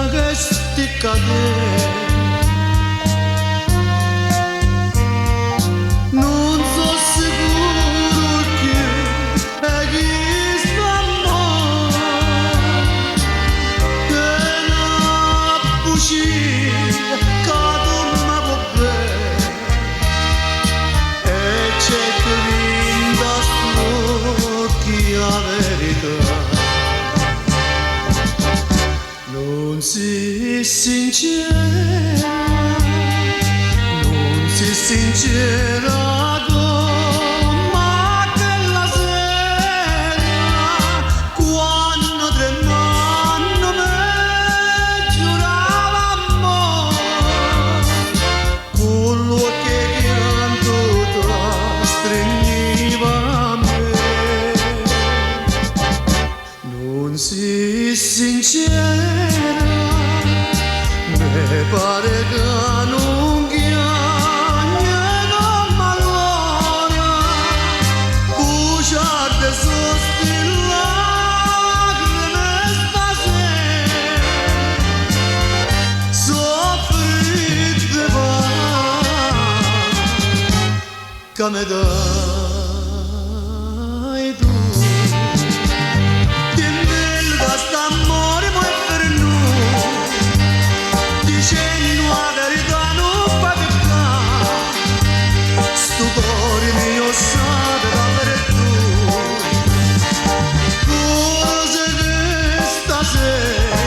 pensaste cadere. Non so sicuro che esista amore che la bugia cade una bene e c'è che vinda strocchi la verità. Non si sincera, non si sincera come la sera quando tremando me giurava amore, quello che pianto stringeva a me. Non si sincera, me pare che non chiagna malora, bugiarde sostillacrime stasera, soffrite va, che me dai tu. Dicendo la verità non fa peccare, sto cuore mio sa da tu, cosa che stasera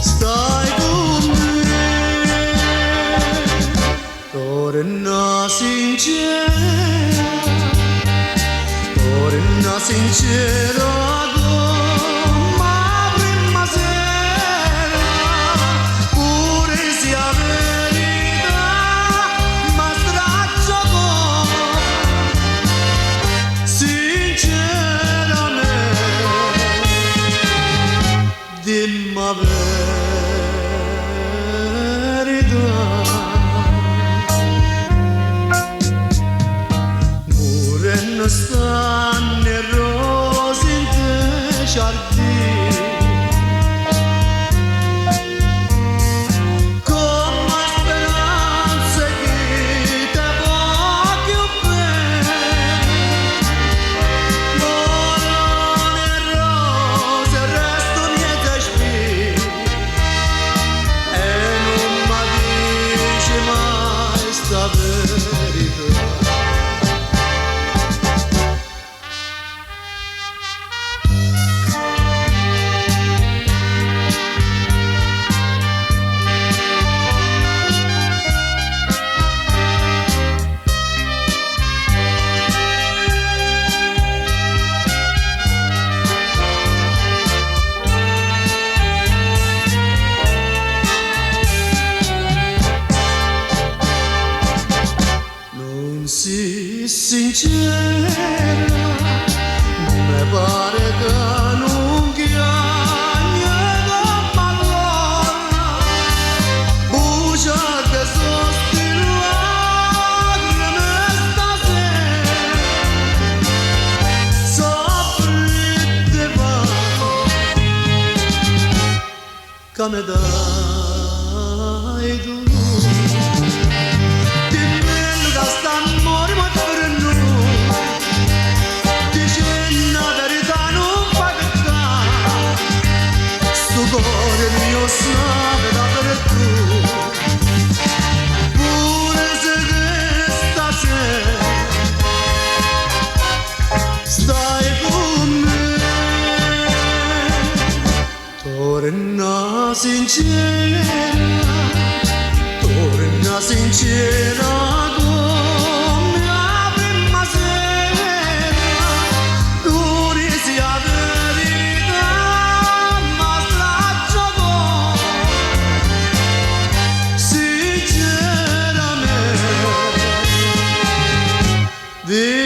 stai con me. Torna sincera dimmi la verità. Morendo stanno le rose in te giardini, con la speranza che te voglio bene. Morano le rose, resto niente spine, e non mi dice mai sta verità. Non si sincera, me pare che non chiagna malora, bugiarde sostillacrime stasera, soffrite va, che me dai tu. St'amore ma per noi, dicendo la verità non fa peccare, sto cuore mio sa da per tu, pure se che stasera stai con me. Torna sincera come la prima sera, tu risi la verità ma straccio sinceramente.